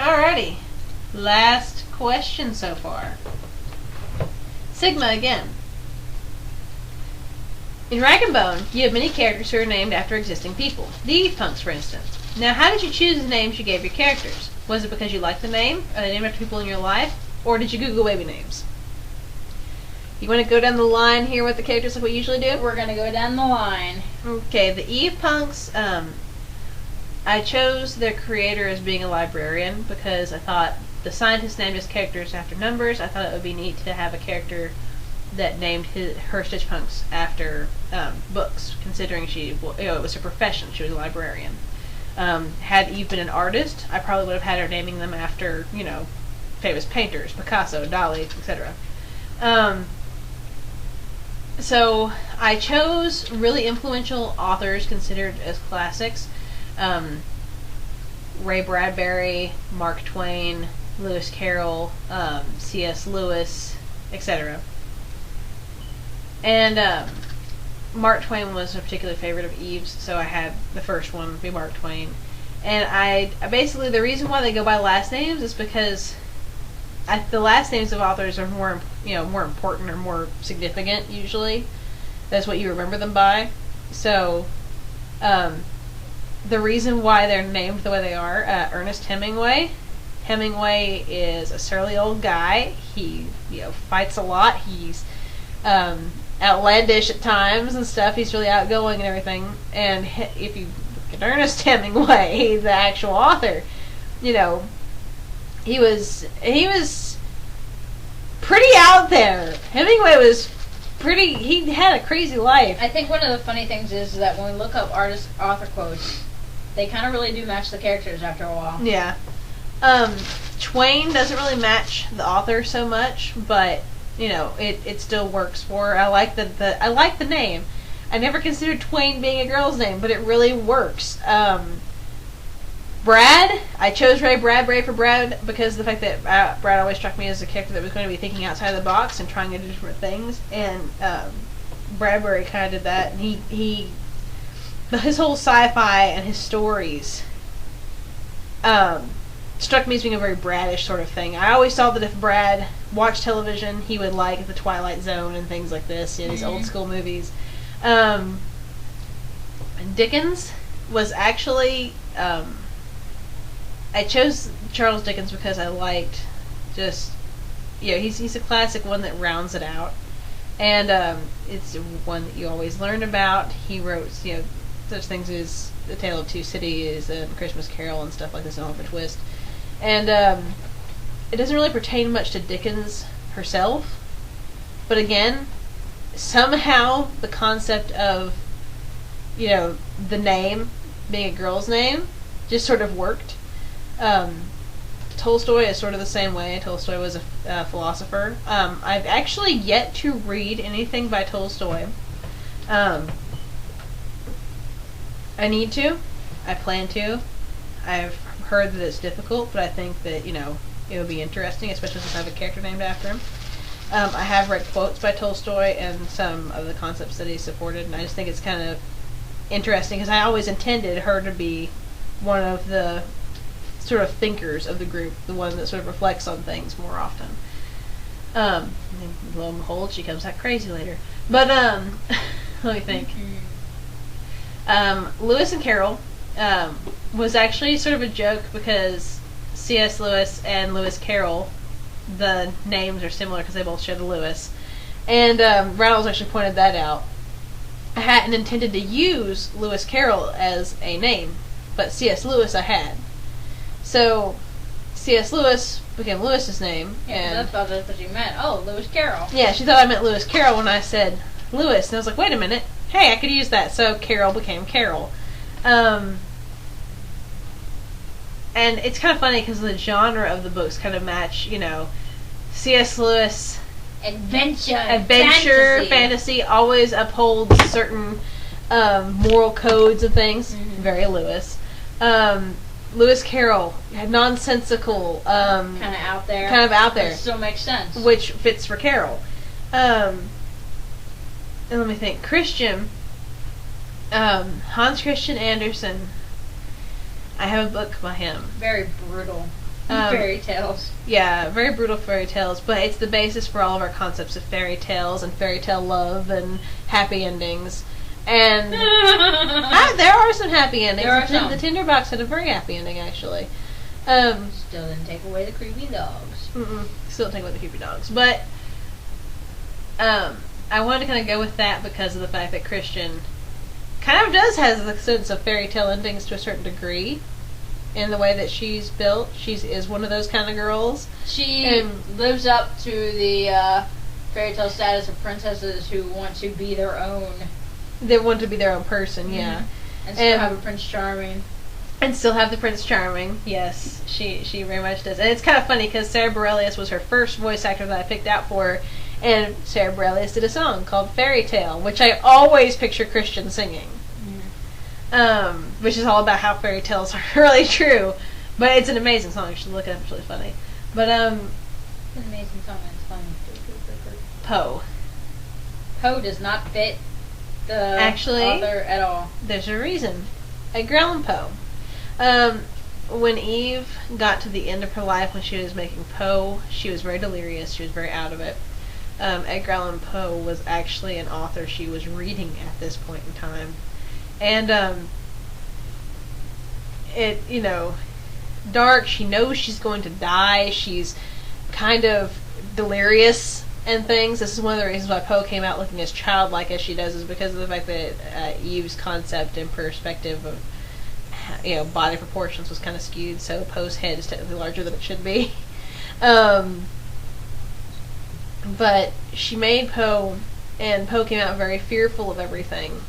Alrighty. Last question so far. Sigma again. In RagNBone, you have many characters who are named after existing people. The Evepunks, for instance. Now, how did you choose the names you gave your characters? Was it because you liked the name? Are they named after people in your life? Or did you Google baby names? You want to go down the line here with the characters like we usually do? We're going to go down the line. Okay, the Evepunks, I chose their creator as being a librarian because I thought the scientist named his characters after numbers. I thought it would be neat to have a character that named her Stitchpunks after books, considering it was her profession. She was a librarian. Had Eve been an artist, I probably would have had her naming them after, famous painters, Picasso, Dali, etc. So I chose really influential authors considered as classics. Ray Bradbury, Mark Twain, Lewis Carroll, C.S. Lewis, etc. And Mark Twain was a particular favorite of Eve's, so I had the first one be Mark Twain. And I basically, the reason why they go by last names is because the last names of authors are more important or more significant usually. That's what you remember them by. So, the reason why they're named the way they are, Ernest Hemingway. Hemingway is a surly old guy. He, fights a lot. He's outlandish at times and stuff. He's really outgoing and everything. And if you look at Ernest Hemingway, the actual author, he was pretty out there. Hemingway was pretty. He had a crazy life. I think one of the funny things is that when we look up author quotes, they kind of really do match the characters after a while. Yeah. Twain doesn't really match the author so much, but it still works for her. I like the name. I never considered Twain being a girl's name, but it really works. Brad, I chose Ray Bradbury for Brad because of the fact that Brad always struck me as a character that was going to be thinking outside of the box and trying to do different things, and Bradbury kind of did that. And his whole sci-fi and his stories struck me as being a very Bradish sort of thing. I always thought that if Brad watched television, he would like The Twilight Zone and things like this, these old school movies. Dickens was actually, I chose Charles Dickens because I liked he's a classic one that rounds it out. And it's one that you always learn about. He wrote, such things as The Tale of Two Cities and Christmas Carol and stuff like this, and Oliver Twist. And it doesn't really pertain much to Dickens herself. But again, somehow the concept of, the name being a girl's name just sort of worked. Tolstoy is sort of the same way. Tolstoy was a philosopher. I've actually yet to read anything by Tolstoy. I need to. I plan to. I've heard that it's difficult, but I think that, it would be interesting, especially since I have a character named after him. I have read quotes by Tolstoy and some of the concepts that he supported, and I just think it's kind of interesting because I always intended her to be one of the sort of thinkers of the group, the one that sort of reflects on things more often. And lo and behold, she comes out crazy later. But let me think. Lewis and Carroll was actually sort of a joke because C.S. Lewis and Lewis Carroll, the names are similar because they both share the Lewis. And Rattles actually pointed that out. I hadn't intended to use Lewis Carroll as a name, but C.S. Lewis I had. So C.S. Lewis became Lewis's name. Yeah, and I thought that's what you meant. Oh, Lewis Carroll. Yeah, she thought I meant Lewis Carroll when I said Lewis. And I was like, wait a minute. Hey, I could use that. So Carol became Carol. And it's kind of funny because the genre of the books kind of match, C.S. Lewis... Adventure, fantasy always upholds certain moral codes and things. Mm-hmm. Very Lewis. Lewis Carroll, nonsensical. Kind of out there. But still makes sense. Which fits for Carol. And let me think. Christian. Hans Christian Andersen. I have a book by him. Very brutal. Fairy tales. Yeah, very brutal fairy tales, but it's the basis for all of our concepts of fairy tales and fairy tale love and happy endings. And there are some happy endings. There are some. The Tinderbox had a very happy ending, actually. Still didn't take away the creepy dogs. Still didn't take away the creepy dogs. But I wanted to kind of go with that because of the fact that Christian kind of does have the sense of fairy tale endings to a certain degree. In the way that she's built, she is one of those kind of girls. She lives up to the fairy tale status of princesses who want to be their own. They want to be their own person, yeah. And still have a Prince Charming. And still have the Prince Charming, yes. She very much does. And it's kind of funny because Sarah Bareilles was her first voice actor that I picked out for her. And Sarah Bareilles did a song called Fairy Tale, which I always picture Christian singing. Which is all about how fairy tales are really true. But it's an amazing song. You should look it up. It's really funny. But, it's an amazing song. It's funny. Poe. Poe does not fit the author at all. There's a reason. Edgar Allan Poe. When Eve got to the end of her life when she was making Poe, she was very delirious. She was very out of it. Edgar Allan Poe was actually an author she was reading at this point in time. And, dark, she knows she's going to die, she's kind of delirious and things. This is one of the reasons why Poe came out looking as childlike as she does, is because of the fact that Eve's concept and perspective of, body proportions was kind of skewed, so Poe's head is technically larger than it should be. But she made Poe, and Poe came out very fearful of everything.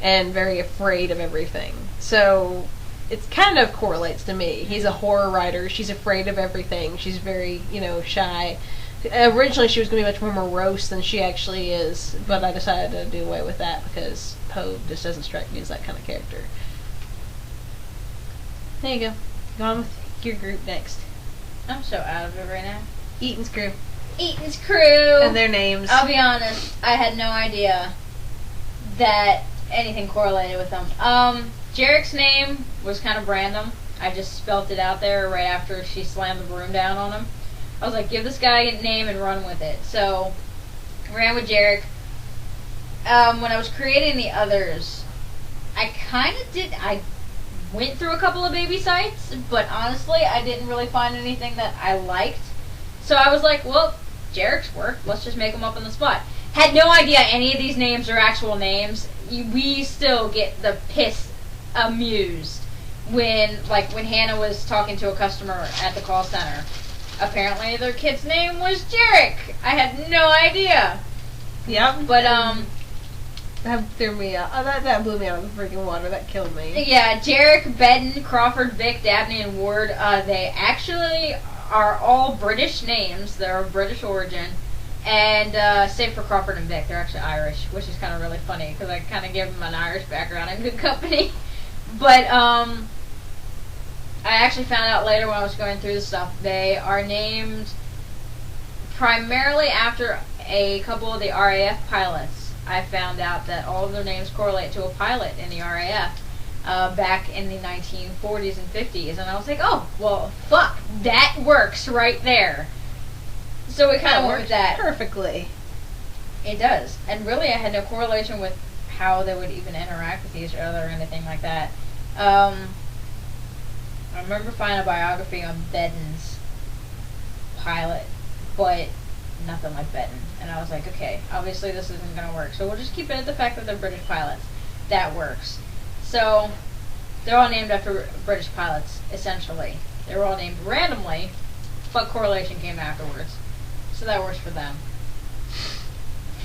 And very afraid of everything. So, it kind of correlates to me. He's a horror writer. She's afraid of everything. She's very, shy. Originally, she was going to be much more morose than she actually is. But I decided to do away with that because Poe just doesn't strike me as that kind of character. There you go. Go on with your group next. I'm so out of it right now. Eaton's crew. Eaton's crew! And their names. I'll be honest, I had no idea that anything correlated with them. Jarek's name was kind of random. I just spelt it out there right after she slammed the broom down on him. I was like, give this guy a name and run with it. So, ran with Jarek. When I was creating the others, I went through a couple of baby sites, but honestly, I didn't really find anything that I liked. So I was like, well, Jarek's worked. Let's just make them up on the spot. Had no idea any of these names are actual names. We still get the piss amused when Hannah was talking to a customer at the call center. Apparently their kid's name was Jarek. I had no idea. Yep. But that threw me out. Oh, that blew me out of the freaking water. That killed me. Yeah, Jarek, Bedden, Crawford, Vic, Dabney, and Ward. They actually are all British names. They're of British origin. And save for Crawford and Vic, they're actually Irish, which is kind of really funny because I kind of give them an Irish background in Good Company. But I actually found out later when I was going through the stuff, they are named primarily after a couple of the RAF pilots. I found out that all of their names correlate to a pilot in the RAF back in the 1940s and 50s, and I was like, oh, well, fuck, that works right there. So we kind of went with that. Perfectly. It does. And really I had no correlation with how they would even interact with each other or anything like that. I remember finding a biography on Bedden's pilot, but nothing like Bedden. And I was like, okay, obviously this isn't going to work. So we'll just keep it at the fact that they're British pilots. That works. So they're all named after British pilots, essentially. They were all named randomly, but correlation came afterwards. So that works for them.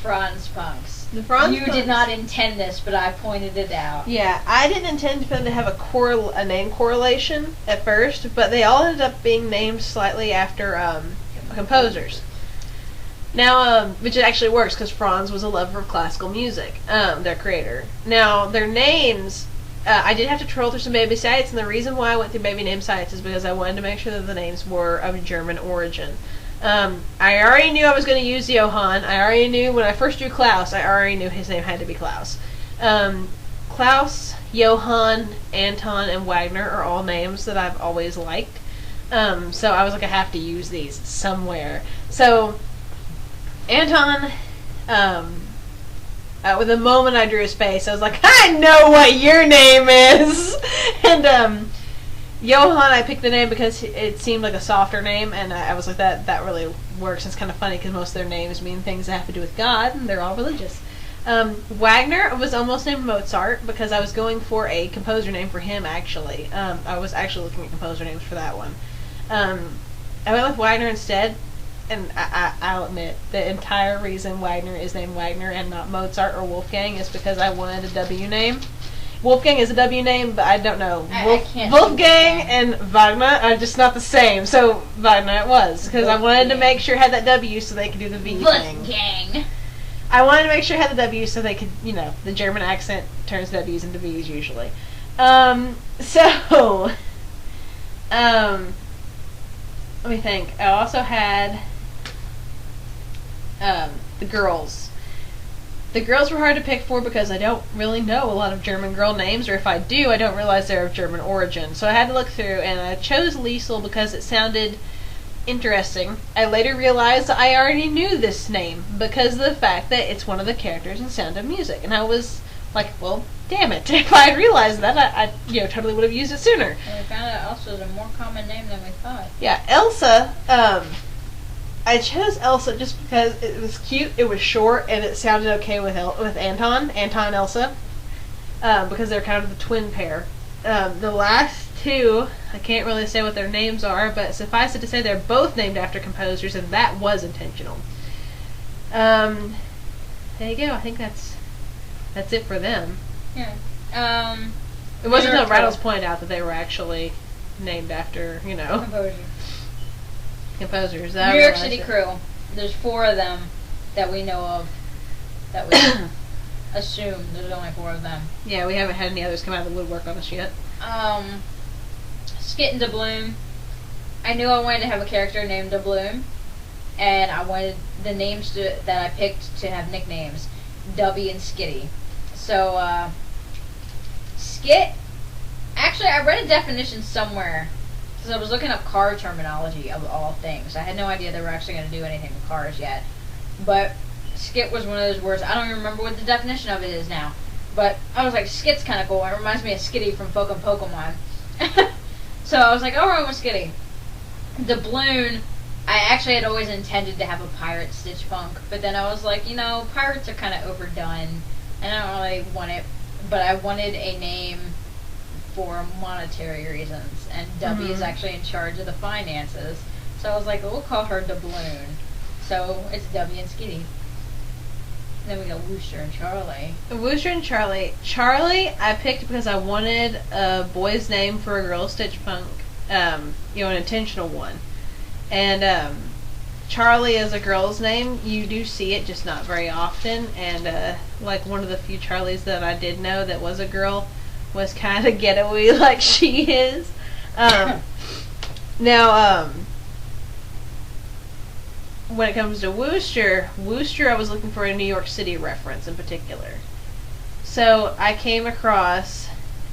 Franz Punks. The Franz You did not intend this, but I pointed it out. Yeah, I didn't intend for them to have a name correlation at first, but they all ended up being named slightly after composers. Now, which actually works because Franz was a lover of classical music, their creator. Now, their names, I did have to troll through some baby sites, and the reason why I went through baby name sites is because I wanted to make sure that the names were of German origin. I already knew I was going to use Johann. I already knew when I first drew Klaus, I already knew his name had to be Klaus. Klaus, Johann, Anton, and Wagner are all names that I've always liked. So I was like, I have to use these somewhere. So Anton, with the moment I drew his face, I was like, I know what your name is! And Johann, I picked the name because it seemed like a softer name, and I was like, that really works. It's kind of funny because most of their names mean things that have to do with God, and they're all religious. Wagner was almost named Mozart because I was going for a composer name for him, actually. I was actually looking at composer names for that one. I went with Wagner instead, and I'll admit, the entire reason Wagner is named Wagner and not Mozart or Wolfgang is because I wanted a W name. Wolfgang is a W name, but I don't know. I can't Wolfgang and Wagner are just not the same, so Wagner it was. Because I wanted to make sure it had that W so they could do the V thing. Wolfgang. I wanted to make sure it had the W so they could, the German accent turns W's into V's usually. Let me think. I also had the girls. The girls were hard to pick for because I don't really know a lot of German girl names, or if I do, I don't realize they're of German origin. So I had to look through, and I chose Liesel because it sounded interesting. I later realized that I already knew this name because of the fact that it's one of the characters in Sound of Music, and I was like, well, damn it! If I had realized that, I totally would have used it sooner. And we found out Elsa's a more common name than we thought. Yeah, Elsa. I chose Elsa just because it was cute, it was short, and it sounded okay with Anton and Elsa, because they're kind of the twin pair. The last two, I can't really say what their names are, but suffice it to say they're both named after composers, and that was intentional. There you go. I think that's it for them. Yeah. It wasn't until Rattles pointed out that they were actually named after, composers. New York City Crew. There's 4 of them that we know of. That we assume there's only 4 of them. Yeah, we haven't had any others come out of the woodwork on us yet. Skit and Doubloon. I knew I wanted to have a character named Doubloon, and I wanted the names that I picked to have nicknames, Dubby and Skitty. So, Skit. Actually, I read a definition somewhere. I was looking up car terminology of all things. I had no idea they were actually going to do anything with cars yet. But skit was one of those words. I don't even remember what the definition of it is now. But I was like, skit's kind of cool. It reminds me of Skitty from Pokemon. So I was like, oh, we're with Skitty. Doubloon, I actually had always intended to have a pirate Stitch Punk. But then I was like, pirates are kind of overdone. And I don't really want it. But I wanted a name for monetary reasons, and Dubby is actually in charge of the finances. So I was like, we'll call her Doubloon. So it's Dubby and Skitty. Then we got Wooster and Charlie. Wooster and Charlie. Charlie, I picked because I wanted a boy's name for a girl Stitch Punk. An intentional one. And Charlie is a girl's name. You do see it, just not very often. And like one of the few Charlies that I did know that was a girl was kind of getaway like she is. Now, when it comes to Wooster, I was looking for a New York City reference in particular. So I came across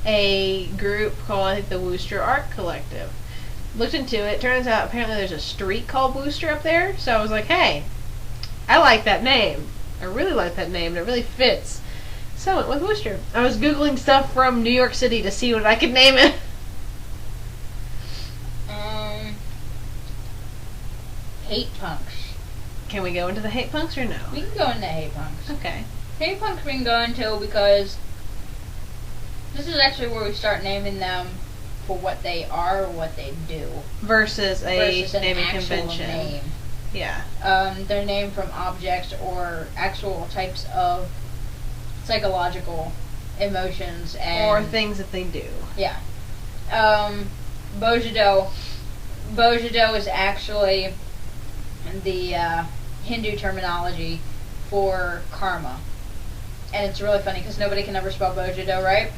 a group called, I think, the Wooster Art Collective. Looked into it. Turns out apparently there's a street called Wooster up there. So I was like, hey, I like that name. I really like that name. And it really fits. So I went with Wooster. I was Googling stuff from New York City to see what I could name it. Hate Punks. Can we go into the Hate Punks or no? We can go into Hate Punks. Okay. Hate Punks we can go into because this is actually where we start naming them for what they are or what they do. Versus a naming actual convention. Name. Yeah. They're named from objects or actual types of psychological emotions and or things that they do. Yeah. Bojido is actually the Hindu terminology for karma. And it's really funny because nobody can ever spell Bojido right.